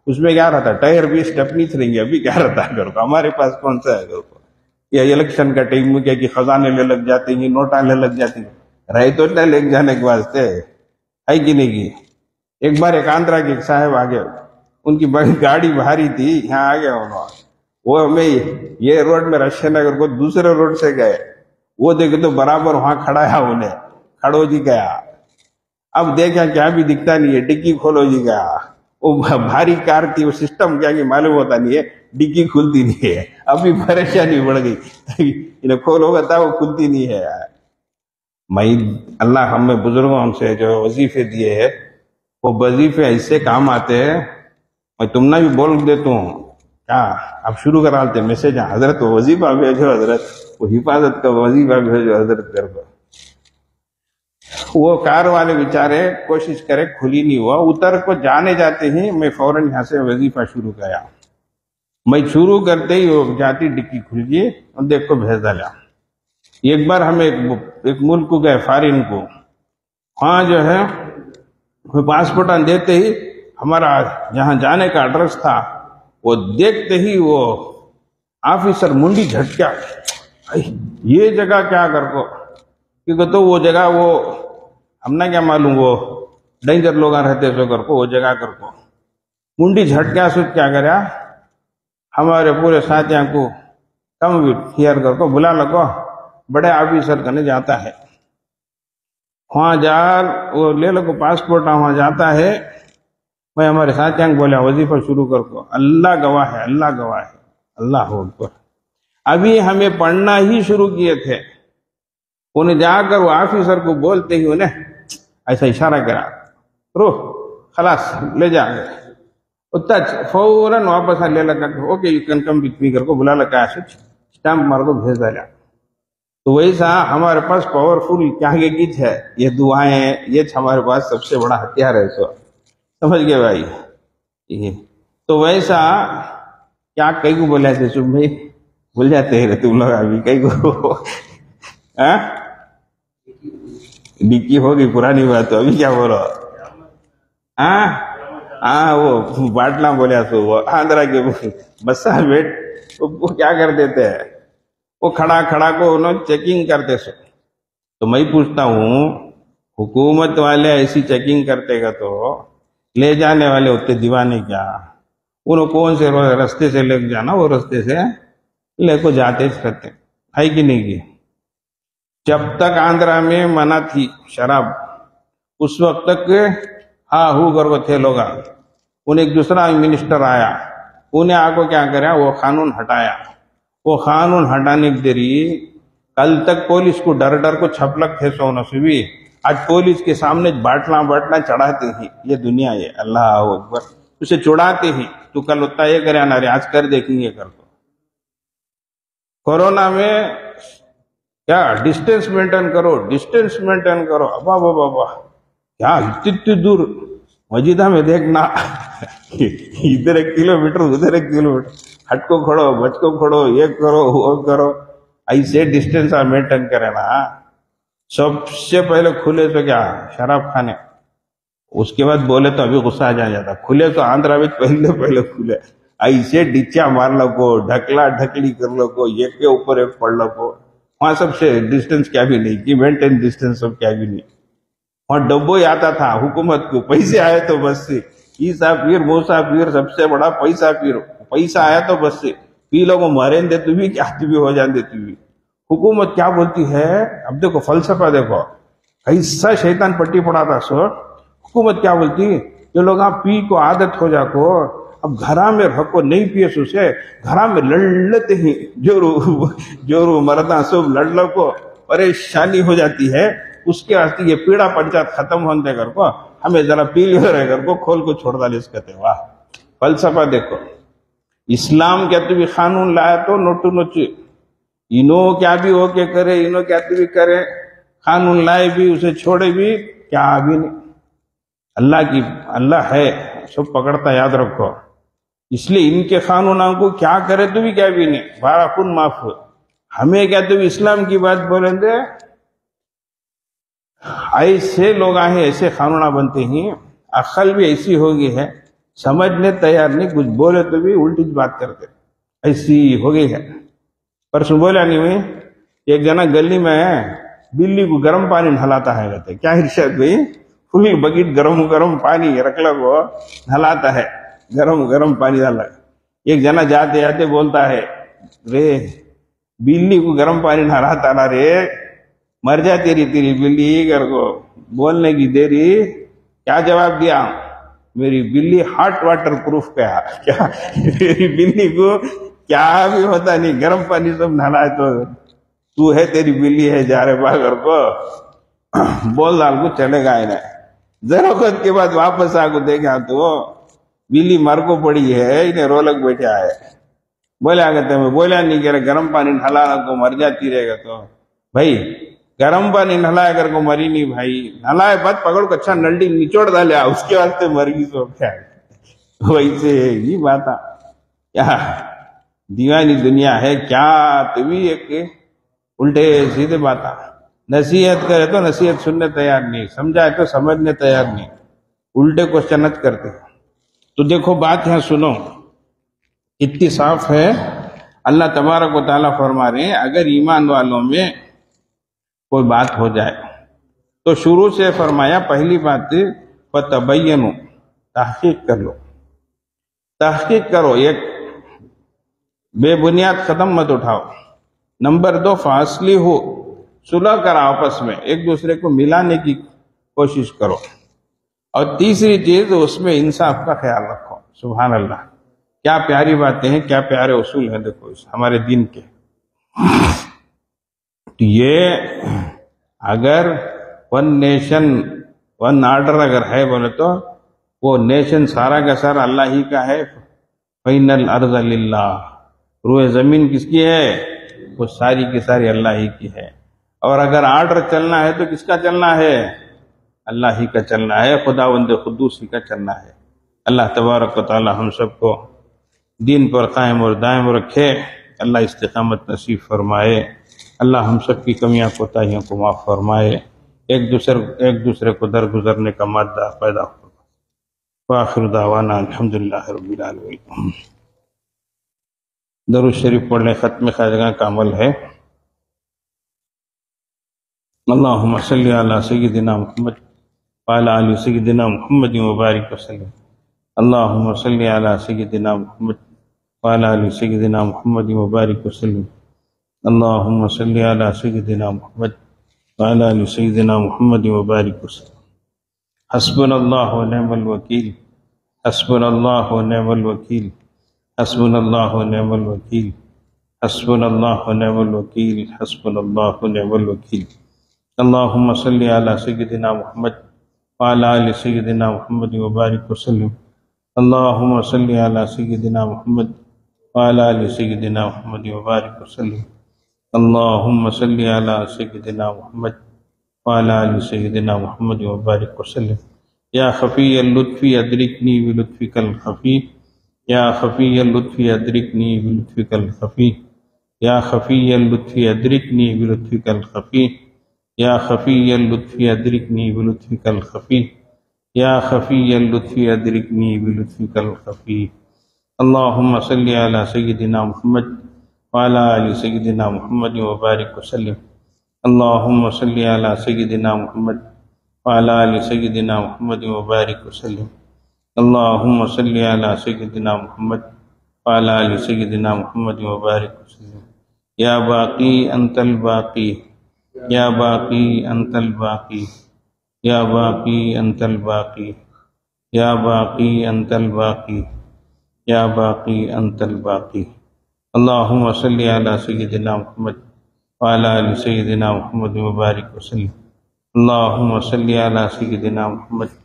اس میں کیا رہتا ٹائر بھی اسٹیپنی رہیں گے، ابھی کیا رہتا ہے گھر کو، ہمارے پاس کون سا ہے گھر کو۔ یا الیکشن کا ٹائم میں کیا کہ خزانے لے لگ جاتے ہیں، نوٹاں لے لگ جاتی ہیں، رہی تو نہ لے جانے کے واسطے ہے کہ نہیں کی. ایک بار ایک آندھرا کے ایک صاحب آگے, ان کی گاڑی بھاری تھی, یہاں آ گیا انہوں, وہ ہمیں یہ روڈ میں رشیا نگر کو دوسرے روڈ سے گئے, وہ دیکھے تو برابر وہاں کھڑا ہے, انہیں کھڑو جی گیا. اب دیکھا کیا بھی دکھتا نہیں ہے, ڈگی کھولو جی گیا. وہ بھاری کار تھی, وہ سسٹم کیا کہ معلوم ہوتا نہیں ہے, ڈگی کھلتی نہیں ہے. ابھی پریشانی بڑھ گئی, انہیں کھولو گا تھا وہ کھلتی نہیں ہے. میں اللہ ہمیں بزرگوں ہم سے جو وظیفے دیے ہیں, وہ وظیفے ایسے کام آتے ہیں. میں تم نہ بھی بول دیتا ہوں کیا, اب شروع کرا لیتے میسج, حضرت وظیفہ بھیجو, حضرت وہ حفاظت کا وظیفہ بھیجو حضرت کر دو. وہ کار والے بیچارے کوشش کرے, کھلی نہیں ہوا. اتر کو جانے جاتے ہی میں فوراً یہاں سے وظیفہ شروع کیا. میں شروع کرتے ہی وہ جاتی ڈکی کھل گئی اور دیکھ کو بھیج ڈالا. ایک بار ہم ایک ملک کو گئے, فارن کو, وہاں جو ہے پاسپورٹ دیتے ہی ہمارا جہاں جانے کا ایڈریس تھا وہ دیکھتے ہی وہ آفیسر منڈی جھٹکا, یہ جگہ کیا کر کو, کیونکہ تو وہ جگہ وہ ہم نے کیا معلوم وہ ڈینجر لوگ رہتے سو کر کو, وہ جگہ کر کو منڈی جھٹکا سوچ کیا کریا, ہمارے پورے ساتھیاں کو کم بھی ہیئر کر کو بلا لگو, بڑے آفیسر کرنے جاتا ہے. وہاں جا وہ لے لگو پاسپورٹ, وہاں جاتا ہے. میں ہمارے ساتھیاں کو بولا وظیفہ شروع کر کو, اللہ گواہ ہے, اللہ گواہ ہے, اللہ اکبر. ابھی ہمیں پڑھنا ہی شروع کیے تھے, انہیں جا کر وہ آفیسر کو بولتے ہی انہیں ایسا اشارہ کرا, رو خلاص لے جا گئے. فوراً واپس لے لگا, okay you can come with me کر کو بلا لگا, اسٹامپ مار کو بھیج ڈالا. تو ویسا ہمارے پاس پاورفل کیا گیت ہے, یہ دعائیں, یہ ہمارے پاس سب سے بڑا ہتھیار ہے. سو سمجھ گئے بھائی. تو ویسا کیا کئی کو بولے تھے, تم بھائی بھول جاتے ہیں تم لوگ ابھی کئی کو. ڈکی ہوگی پرانی بات, تو ابھی کیا بولو. ہاں وہ باٹلا بولیا تو وہ آندھرا کے بسا بیٹ وہ کیا کر دیتے ہیں, وہ کھڑا کھڑا کو انہوں چیکنگ کرتے سو. تو میں پوچھتا ہوں حکومت والے ایسی چیکنگ کرتے گا تو لے جانے والے ہوتے دیوانے کیا, انہوں کون سے رستے سے لے جانا وہ رستے سے لے کو جاتے رہتے ہے کہ نہیں کی. جب تک آندھرا میں منع تھی شراب, اس وقت تک ہاں ہو کر وہ تھے لوگ. انہیں ایک دوسرا منسٹر آیا, انہیں آ کو کیا کرا, وہ قانون ہٹایا. وہ قانون ہٹانے کی دیری کل تک پولیس کو ڈر ڈر کو چھپلک تھے سونا سے بھی, آج پولیس کے سامنے باٹلا چڑھاتے ہیں. یہ دنیا ہے, اللہ اکبر, اسے چڑھاتے ہیں. تو کل ہوتا یہ کرے نہ رے, آج کر دیکھیں گے کر کو. کورونا میں کیا ڈسٹینس مینٹین کرو, ڈسٹینس مینٹین کرو. ابا بابا بابا کیا اتنی دور مسجدہ میں دیکھنا, ادھر 1 کلومیٹر ادھر 1 کلومیٹر, ہٹ کو کھڑو بچ کو کھڑو, یہ کرو وہ کرو, ایسے ڈسٹینس مینٹین کرے نا. سب سے پہلے کھلے تو کیا شراب کھانے, اس کے بعد بولے تو ابھی غصہ آ جاتا. کھلے تو آندھرا میں پہلے کھلے, ایسے ڈچا مار لو کو, ڈھکلا ڈھکلی کر لو کو, ایک کے اوپر ایک پڑ لو کو. وہاں سب سے ڈسٹینس کیا بھی نہیں کی, مینٹین ڈسٹینس سب کیا بھی نہیں. وہاں ڈبو ہی آتا تھا حکومت کو, پیسے آئے تو بس سے, عیسا پیر موسا پیر سب سے بڑا پیسہ پیر, پیسہ آیا تو بس سے پی لو کو مریں دے تو بھی کیا بھی ہو جان دیتی بھی. حکومت کیا بولتی ہے, اب دیکھو فلسفہ دیکھو ایسا شیطان پٹی پڑاتا. سو حکومت کیا بولتی, جو لوگ آپ پی کو عادت ہو جا کو, اب گھرا میں رکھو نہیں پیے سو سے, گھرا میں لڑتے ہی جو مردہ سب لڑ لو کو پریشانی ہو جاتی ہے. اس کے واسطے یہ پیڑا پنچایت ختم ہونے کر کو ہمیں ذرا پی لے رہے کر کو کھول کو چھوڑ ڈالے. اس کہتے واہ فلسفہ دیکھو. اسلام کیا تو بھی قانون لایا تو نوٹو نوچی, انہوں کیا بھی ہو کے کرے, انہوں کیا تو بھی کرے, قانون لائے بھی اسے چھوڑے بھی کیا بھی نہیں. اللہ ہے سب پکڑتا, یاد رکھو. اس لیے ان کے قانونوں کو کیا کرے تو بھی کیا بھی نہیں, 12 کن معاف ہو. ہمیں کیا تو بھی اسلام کی بات بولیں دے, ایسے لوگ ہیں, ایسے قانون بنتے ہیں. عقل بھی ایسی ہوگی ہے, سمجھنے تیار نہیں, کچھ بولے تو بھی الٹی بات کرتے, ایسی ہو گئی ہے. پرسوں بولا نہیں میں, ایک جنا گلی میں بلی کو گرم پانی نہلاتا ہے کہتے کیا ارشاد بھائی فل بکیٹ گرم گرم پانی رکھلا کو نہلاتا ہے گرم گرم پانی ڈالا ایک جنا جاتے جاتے بولتا ہے رے بلی کو گرم پانی نہلاتا نا رے مر جا تیری بلی کر کو بولنے کی دیری کیا جواب دیا میری بلی ہاٹ واٹر پروف کیا میری بلی کو کیا بھی ہوتا نہیں گرم پانی سب نہلائے تو ہے تیری بلی ہے جا رہے باغر کو بول ڈال کو چلے گا انہیں ذرا وقت کے بعد واپس آ کو دیکھا تو بلی مر کو پڑی ہے انہیں رولک بیٹھا ہے بولے آگے میں بولا نہیں کہ گرم پانی نہلانا کو مر جاتی رہے گا تو بھائی گرم پانی نہلایا کر کو مری نہیں بھائی نہلائے بعد پکڑ کو اچھا نلڈی نچوڑ ڈالیا اس کے واسطے مر گئی سو کیا ویسے یہ بات کیا دیوانی دنیا ہے کیا تو بھی ایک الٹے سیدھے بات نصیحت کرے تو نصیحت سننے تیار نہیں سمجھائے تو سمجھنے تیار نہیں الٹے کوشچنت کرتے تو دیکھو بات یہاں سنو اتنی صاف ہے اللہ تبارک و تعالیٰ فرما رہے ہیں اگر ایمان والوں میں کوئی بات ہو جائے تو شروع سے فرمایا پہلی بات فتبینوا تحقیق کر لو تحقیق کرو ایک بے بنیاد قدم مت اٹھاؤ نمبر 2 فاصلہ صلح کرو آپس میں ایک دوسرے کو ملانے کی کوشش کرو اور تیسری چیز اس میں انصاف کا خیال رکھو سبحان اللہ کیا پیاری باتیں ہیں کیا پیارے اصول ہیں دیکھو اس ہمارے دین کے یہ اگر ون نیشن ون آرڈر اگر ہے بولے تو وہ نیشن سارا کا سارا اللہ ہی کا ہے فین الارض للہ روح زمین کس کی ہے وہ ساری کی ساری اللہ ہی کی ہے اور اگر آرڈر چلنا ہے تو کس کا چلنا ہے اللہ ہی کا چلنا ہے خداوند قدوس ہی کا چلنا ہے اللہ تبارک و تعالی ہم سب کو دین پر قائم اور دائم رکھے اللہ استقامت نصیب فرمائے اللہ ہم سب کی کمیاں کوتاہیوں کو معاف فرمائے ایک دوسرے کو درگزرنے کا مادہ پیدا ہو وآخر دعوانا الحمدللہ رب العالمین درود شریف پڑھنے ختم خواجگاہ کا عمل ہے اللہم صلی علی سیدنا محمد وعلی آل سیدنا محمد وبارک وسلم اللہم صلی علی سیدنا محمد وعلی آل سیدنا محمد وبارک وسلم اللہم صلی علی سیدنا محمد وعلی آل سیدنا محمد وبارک وسلم حسبنا اللہ ونعم الوکیل حسبنا اللہ ونعم الوکیل حسبنا اللہ ونعم الوکیل حسبنا اللہ ونعم الوکیل حسبنا اللہ ونعم الوکیل اللہم صلی علی سیدنا محمد وعلی آل سیدنا محمد وبارک وسلم اللہم صلی علی سیدنا محمد وعلی آل سیدنا محمد وبارک وسلم اللہم صلی علی سیدنا محمد وعلی آل سیدنا محمد وبارک وسلم یا خفی اللطف ادرکنی بلطفک الخفی یا خفی اللطف ادرکنی بلطفک الخفی یا خفی اللطف ادرکنی بلطفک الخفی یا خفی اللطف ادرکنی بلطفک الخفی یا خفی اللطف ادرکنی بلطفک الخفی اللہم صلی علی سیدنا محمد وعلی آل سیدنا محمد وبارک وسلم اللہم صلی علی سیدنا محمد وعلی آل سیدنا محمد وبارک وسلم اللہم صلی علی سیدنا محمد وعلی آل سیدنا محمد وبارک وسلم یا باقی انت الباقی یا باقی انت الباقی یا باقی انت الباقی یا باقی انت الباقی یا باقی انت الباقی اللہم صلی علی سیدنا محمد وعلی آل سیدنا محمد وبارک وسلم اللہم صلی علی سیدنا محمد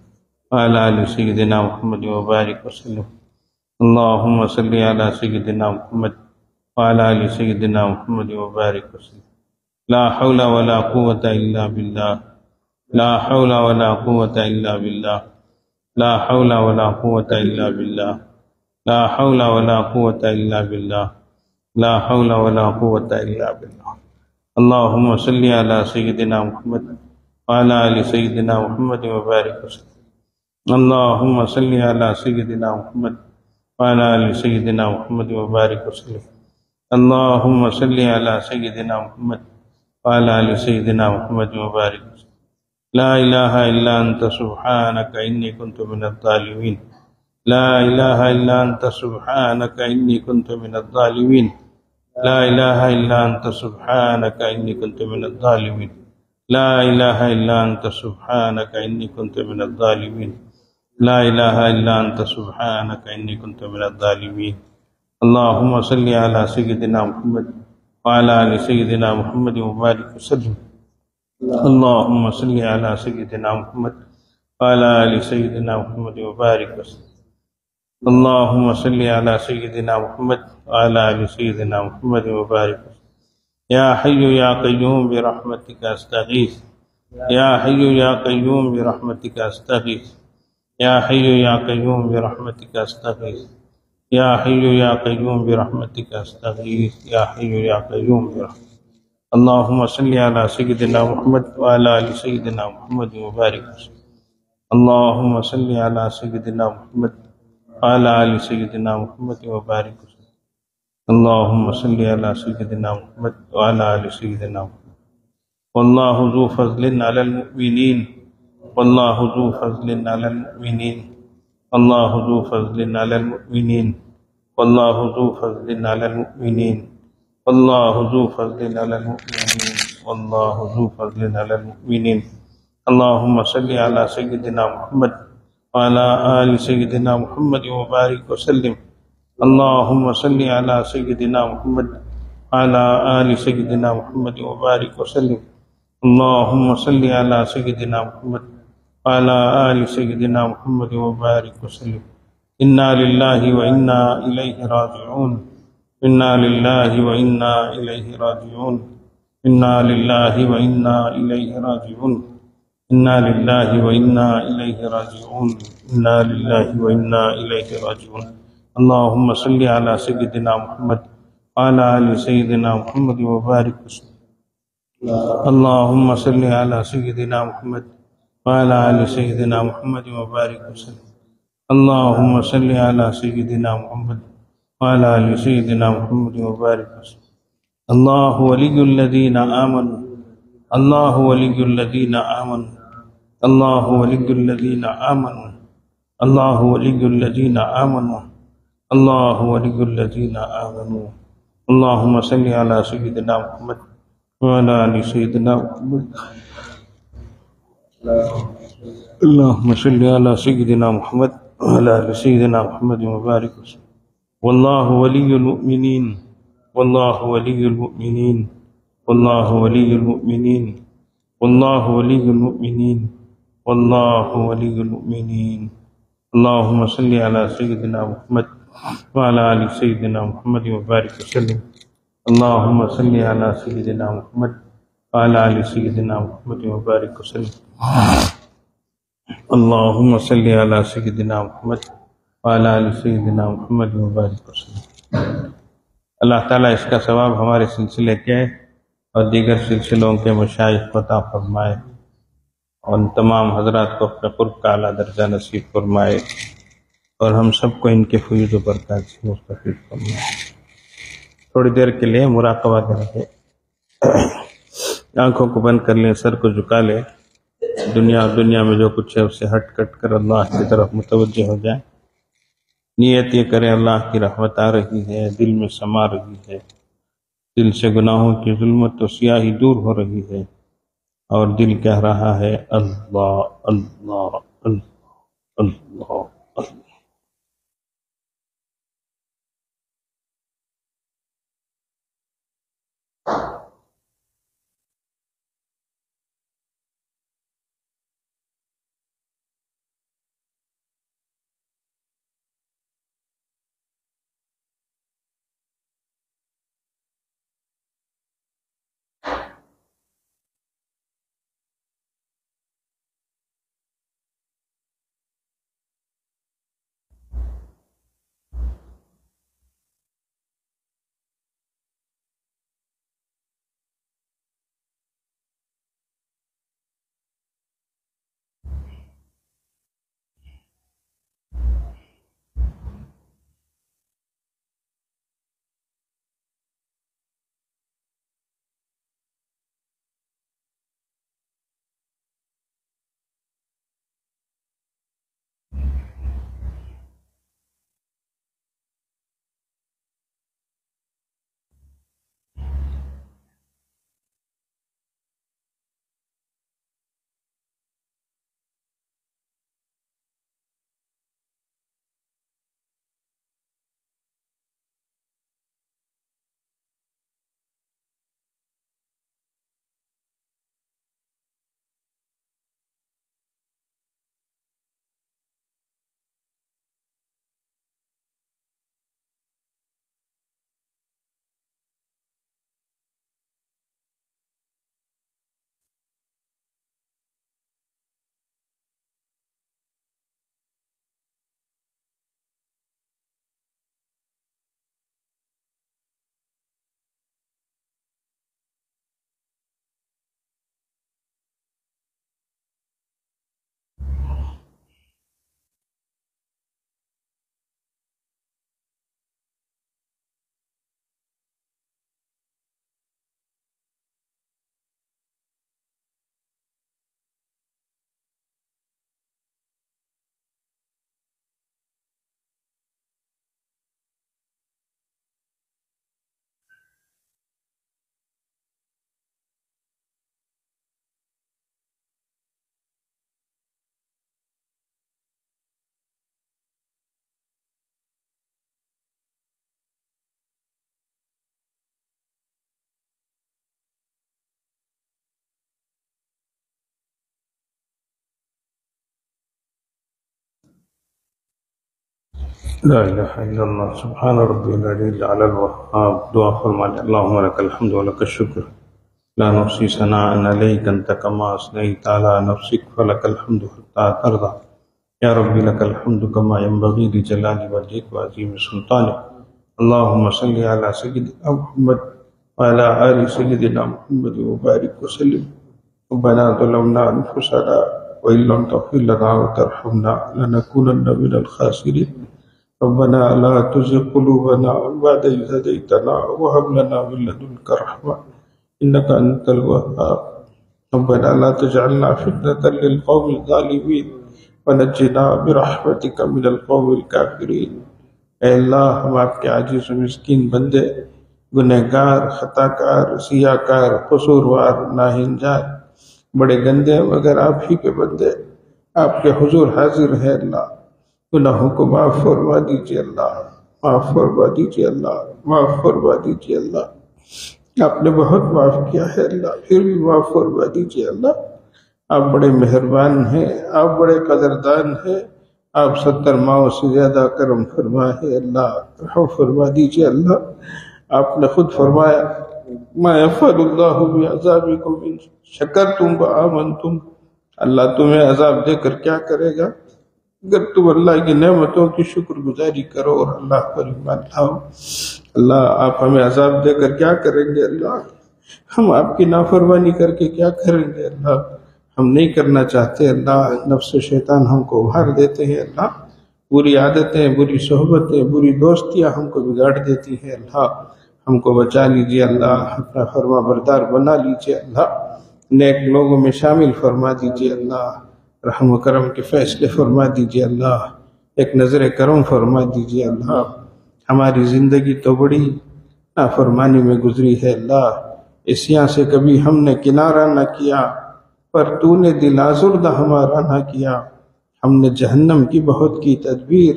وعلی آل سیدنا محمد وبارک وسلم اللہم صلی علی سیدنا محمد وعلی آل سیدنا محمد وبارک وسلم لا حول ولا قوة الا باللہ لا حول ولا قوة الا باللہ لا حول ولا قوة الا باللہ لا حول ولا قوة الا باللہ لا حول ولا قوة الا باللہ اللہم صلی علی سیدنا محمد وعلی آل سیدنا محمد وبارک وسلم اللہم صلی علی سیدنا محمد وعلی آل سیدنا محمد وبارک وسلم اللہم صلی علی سیدنا محمد وعلى آل سيدنا محمد وبارك وسلم. لا إله إلا أنت سبحانك إني كنت من الظالمين. لا إله إلا أنت سبحانك إني كنت من الظالمين. لا إله إلا أنت سبحانك إني كنت من الظالمين. لا إله إلا أنت سبحانك إني كنت من الظالمين. لا إله إلا أنت سبحانك إني كنت من الظالمين. اللهم صل على سيدنا محمد وعلى آل سيدنا محمد وبارك وسلم. اللهم صل على سيدنا محمد وعلى آل سيدنا محمد وبارك وسلم. اللهم صل على سيدنا محمد وعلى آل سيدنا محمد وبارك وسلم. يا حي يا قيوم برحمتك أستغيث. يا حي يا قيوم برحمتك أستغيث. يا حي يا قيوم برحمتك أستغيث. يا حي يا قيوم برحمتك أستغيث. يا حي يا قيوم برحمتك. اللهم صل على سيدنا محمد وعلى آل سيدنا محمد وبارك وسلم. اللهم صل على سيدنا محمد وعلى آل سيدنا محمد وبارك وسلم. اللهم صل على سيدنا محمد وعلى آل سيدنا محمد. والله ذو فضل على المؤمنين. والله ذو فضل على المؤمنين. الله ذو فضل على المؤمنين. والله ذو فضل على المؤمنين. والله ذو فضل على المؤمنين. والله ذو فضل على المؤمنين. اللهم صل على سيدنا محمد وعلى آل سيدنا محمد وبارك وسلم. اللهم صل على سيدنا محمد وعلى آل سيدنا محمد وبارك وسلم. اللهم صل على سيدنا محمد وعلى آل سيدنا محمد وبارك وسلم. إنا لله وإنا إليه راجعون. إنا لله وإنا إليه راجعون. إنا لله وإنا إليه راجعون. إنا لله وإنا إليه راجعون. إنا لله وإنا إليه راجعون. اللهم صل على سيدنا محمد وعلى آل سيدنا محمد وبارك وسلم. اللهم صل على سيدنا محمد وعلى آل سيدنا محمد وبارك وسلم. اللهم صل على سيدنا محمد وعلى آل سيدنا محمد وبارك وسلم. الله ولي الذين آمنوا. الله ولي الذين آمنوا. الله ولي الذين آمنوا. الله ولي الذين آمنوا. الله ولي الذين آمنوا. اللهم صل على سيدنا محمد وعلى آل سيدنا محمد. اللهم صل على سيدنا محمد وعلى آل سيدنا محمد وبارك وسلم. والله ولي المؤمنين. والله ولي المؤمنين. والله ولي المؤمنين. والله ولي المؤمنين. والله ولي المؤمنين. اللهم صل على سيدنا محمد وعلى آل سيدنا محمد وبارك وسلم. اللهم صل على سيدنا محمد وعلى آل سيدنا محمد وبارك وسلم. اللهم صل على سيدنا محمد وعلى آل سيدنا محمد وبارك وسلم. اللہ تعالیٰ اس کا ثواب ہمارے سلسلے کے اور دیگر سلسلوں کے مشائخ کو عطا فرمائے، اور ان تمام حضرات کو اپنے قرب کا اعلیٰ درجہ نصیب فرمائے، اور ہم سب کو ان کے فیض و برکات سے مستفید فرمائے. تھوڑی دیر کے لیے مراقبہ کر کے آنکھوں کو بند کر لیں، سر کو جھکا لیں، دنیا میں جو کچھ ہے اس سے ہٹ کٹ کر اللہ کی طرف متوجہ ہو جائیں. نیت یہ کریں اللہ کی رحمت آ رہی ہے، دل میں سما رہی ہے، دل سے گناہوں کی ظلمت و سیاہی دور ہو رہی ہے، اور دل کہہ رہا ہے اللہ اللہ اللہ اللہ. لا الہ الا اللہ سبحان ربی العلی الاعلی الوہاب. دعا فرما لیں. اللہم لک الحمد ولک الشکر لا نحصی ثناء علیک انت کما اثنیت علی نفسک فلک الحمد حتی ترضی. یا ربی لک الحمد کما ینبغی لجلال وجهک وعظیم سلطانک. اللہم صلی علی سیدنا محمد وعلی آل سیدنا محمد وبارک وسلم. ربنا ظلمنا انفسنا وإن لم تغفر لنا وترحمنا لنكونن من الخاسرين. ربنا لا تزغ قلوبنا بعد إذ هديتنا وهب لنا من لدنك رحمة إنك أنت الوهاب. ربنا لا تجعلنا فتنة للقوم الظالمين ونجنا برحمتك من القوم الكافرين. اے اللہ ہم آپ کے عاجز و مسکین بندے، گنہگار، خطا کار، سیاہ کار، قصوروار، ناہنجار، بڑے گندے مگر آپ ہی کے بندے آپ کے حضور حاضر ہے. اللہ گناہوں کو معاف فرما دیجیے اللہ، معاف فرما دیجیے اللہ، معاف فرما دیجیے اللہ. آپ نے بہت معاف کیا ہے اللہ، پھر بھی معاف فرما دیجیے اللہ. آپ بڑے مہربان ہیں، آپ بڑے قدردان ہیں، آپ 70 ماؤں سے زیادہ کرم فرما ہے اللہ. رحم فرما دیجیے اللہ. آپ نے خود فرمایا ما یفعل اللہ بعذابکم ان شکرتم وآمنتم. اللہ تمہیں عذاب دے کر کیا کرے گا اگر تم اللہ کی نعمتوں کی شکر گزاری کرو اور اللہ پر ایمان لاؤ. اللہ آپ ہمیں عذاب دے کر کیا کریں گے اللہ؟ ہم آپ کی نافرمانی کر کے کیا کریں گے اللہ؟ ہم نہیں کرنا چاہتے اللہ. نفس و شیطان ہم کو ابھار دیتے ہیں اللہ. بری عادتیں، بری صحبتیں، بری دوستیاں ہم کو بگاڑ دیتی ہیں اللہ. ہم کو بچا لیجیے اللہ، اپنا فرما بردار بنا لیجیے اللہ. نیک لوگوں میں شامل فرما دیجیے اللہ. رحم و کرم کے فیصلے فرما دیجیے اللہ. ایک نظر کرم فرما دیجیے اللہ. ہماری زندگی تو بڑی نافرمانی میں گزری ہے اللہ. عصیاں سے کبھی ہم نے کنارہ نہ کیا، پر تو نے دل آزردہ ہمارا نہ کیا. ہم نے جہنم کی بہت کی تدبیر،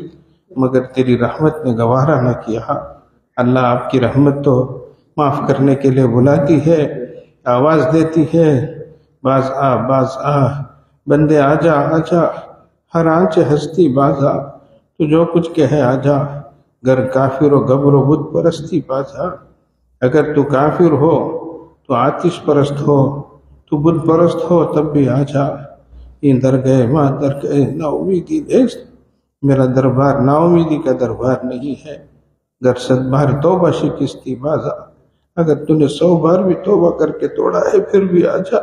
مگر تیری رحمت نے گوارا نہ کیا. اللہ آپ کی رحمت تو معاف کرنے کے لیے بلاتی ہے، آواز دیتی ہے، باز آ باز آ بندے آجا آجا، ہر آنچ ہستی بازا، تو جو کچھ کہے آجا، گر کافر و گبر و بت پرستی بازا. اگر تو کافر ہو تو آتش پرست ہو، تو بت پرست ہو تب بھی آجا. یہ در گئے ماں در گئے نا امیدی نیست. میرا دربار نا امیدی کا دربار نہیں ہے. گر 100 بار توبہ شکستی بازا، اگر تو نے 100 بار بھی توبہ کر کے توڑا ہے پھر بھی آجا.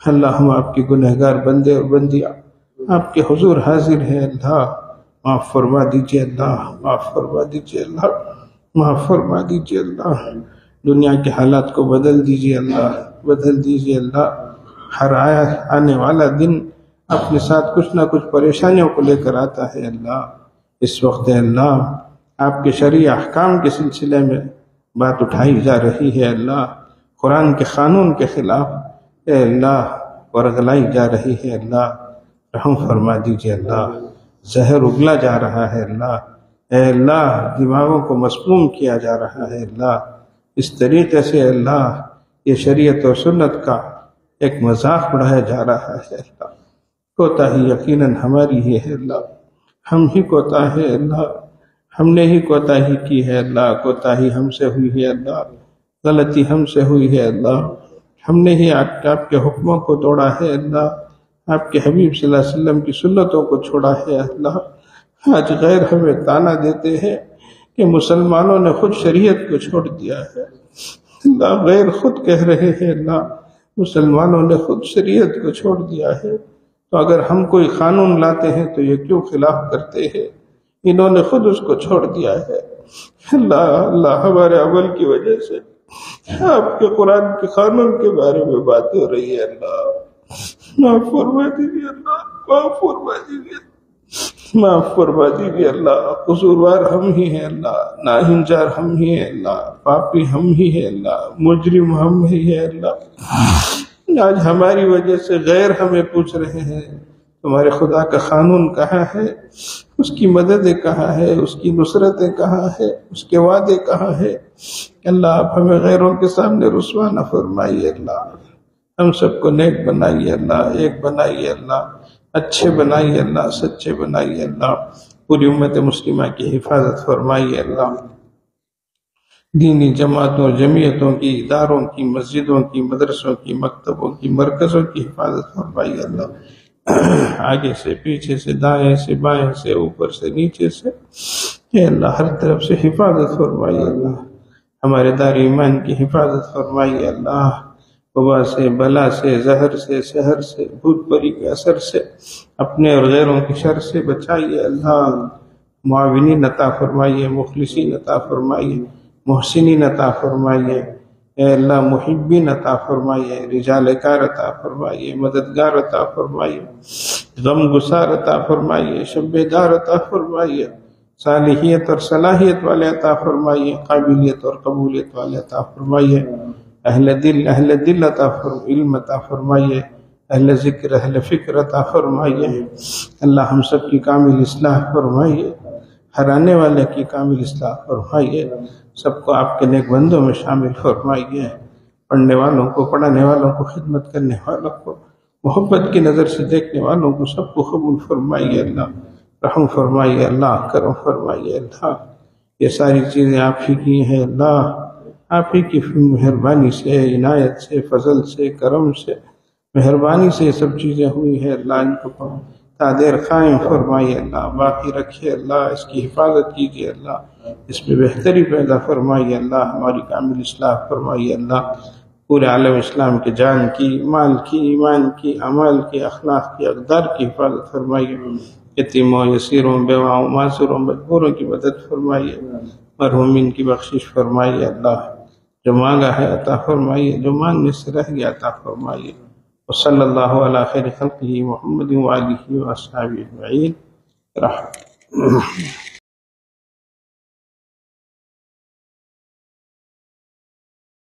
اللہ ہم آپ کے گنہگار بندے اور بندیاں آپ کے حضور حاضر ہیں اللہ. معاف فرما دیجیے اللہ، معاف فرما دیجیے اللہ، معاف فرما دیجیے اللہ. دنیا کے حالات کو بدل دیجیے اللہ، بدل دیجیے اللہ. ہر آنے والا دن اپنے ساتھ کچھ نہ کچھ پریشانیوں کو لے کر آتا ہے اللہ. اس وقت اللہ آپ کے شرعی احکام کے سلسلے میں بات اٹھائی جا رہی ہے اللہ. قرآن کے قانون کے خلاف اے اللہ ورغلائی جا رہی ہے اللہ. رحم فرما دیجیے اللہ. زہر اگلا جا رہا ہے اللہ. اے اللہ دماغوں کو مسموم کیا جا رہا ہے اللہ. اس طریقے سے اللہ یہ شریعت و سنت کا ایک مذاق اڑایا جا رہا ہے اللہ. کوتاہی یقیناً ہماری ہی ہے اللہ. ہم ہی کوتاہ ہے اللہ. ہم نے ہی کوتاہی کی ہے اللہ. کوتاہی ہم سے ہوئی ہے اللہ. غلطی ہم سے ہوئی ہے اللہ. ہم نے ہی آپ کے حکموں کو توڑا ہے اللہ. آپ کے حبیب صلی اللہ علیہ وسلم کی سنتوں کو چھوڑا ہے اللہ. آج غیر ہمیں تانا دیتے ہیں کہ مسلمانوں نے خود شریعت کو چھوڑ دیا ہے اللہ. غیر خود کہہ رہے ہیں اللہ مسلمانوں نے خود شریعت کو چھوڑ دیا ہے. تو اگر ہم کوئی قانون لاتے ہیں تو یہ کیوں خلاف کرتے ہیں؟ انہوں نے خود اس کو چھوڑ دیا ہے اللہ. اللہ ہمارے عمل کی وجہ سے آپ کے قرآن کے قانون کے بارے میں بات ہو رہی ہے اللہ. معاف فرما دیجیے اللہ، معاف فرما دیجیے، معاف فرما دیجیے اللہ. قصوروار ہم ہی ہیں اللہ، ناہنجار ہم ہی ہیں اللہ، پاپی ہم ہی ہیں اللہ، مجرم ہم ہی ہیں اللہ. آج ہماری وجہ سے غیر ہمیں پوچھ رہے ہیں تمہارے خدا کا قانون کہاں ہے، اس کی مددیں کہاں ہے، اس کی نصرتیں کہاں ہے، اس کے وعدے کہاں ہے. اللہ آپ ہمیں غیروں کے سامنے رسوا نہ فرمائیے اللہ. ہم سب کو نیک بنائیے اللہ، ایک بنائیے اللہ، اچھے بنائیے اللہ، سچے بنائیے اللہ. پوری امت مسلمہ کی حفاظت فرمائیے اللہ، دینی جماعتوں، جمعیتوں کی، اداروں کی، مسجدوں کی، مدرسوں کی، مکتبوں کی، مرکزوں کی حفاظت فرمائیے اللہ، آگے سے، پیچھے سے، دائیں سے، بائیں سے، اوپر سے، نیچے سے، اے اللہ ہر طرف سے حفاظت فرمائیے اللہ، ہمارے دار ایمان کی حفاظت فرمائیے اللہ، وبا سے، بلا سے، زہر سے، سحر سے، بھوت پری کے اثر سے، اپنے اور غیروں کی شر سے بچائیے اللہ، معاونین عطا فرمائیے، مخلصین عطا فرمائیے، محسنین عطا فرمائیے، اے اللہ محبین عطا فرمائیے، رجال کار عطا فرمائیے، مددگار عطا فرمائیے، غم گسار عطا فرمائیے، شب دار عطا فرمائیے، صالحیت اور صلاحیت والے عطا فرمائیے، قابلیت اور قبولیت والے عطا فرمائیے، اہل دل عطا فرمائیے، علم عطا فرمائیے، اہل ذکر اہل فکر عطا فرمائیے، اللہ ہم سب کی کامل اصلاح فرمائیے، ہر آنے والے کی کامل اصلاح فرمائیے، سب کو آپ کے نیک بندوں میں شامل فرمائیے، پڑھنے والوں کو، پڑھانے والوں کو، خدمت کرنے والوں کو، محبت کی نظر سے دیکھنے والوں کو، سب کو قبول فرمائیے اللہ، رحم فرمائیے اللہ، کرم فرمائیے اللہ، یہ ساری چیزیں آپ ہی کی ہیں اللہ، آپ ہی کی مہربانی سے، عنایت سے، فضل سے، کرم سے، مہربانی سے یہ سب چیزیں ہوئی ہیں اللہ، ان کو دیر قائم فرمائیے اللہ، باقی رکھیے اللہ، اس کی حفاظت کیجیے اللہ، اس میں بہتری پیدا فرمائیے اللہ، ہماری کامل اصلاح فرمائیے اللہ، پورے عالم اسلام کے جان کی، مال کی، ایمان کی، اعمال کی، اخلاق کی، اقدار کی حفاظت فرمائیے، یتیموں، یسیروں، بیواؤں، معذوروں، مجبوروں کی مدد فرمائیے، مرحومین کی بخشش فرمائیے اللہ، جو مانگا ہے عطا فرمائیے، جو مانگنے سے رہ گیا عطا فرمائیے، وصلی اللہ علی خیر خلقہ محمد وآلہ وصحبہ اجمعین۔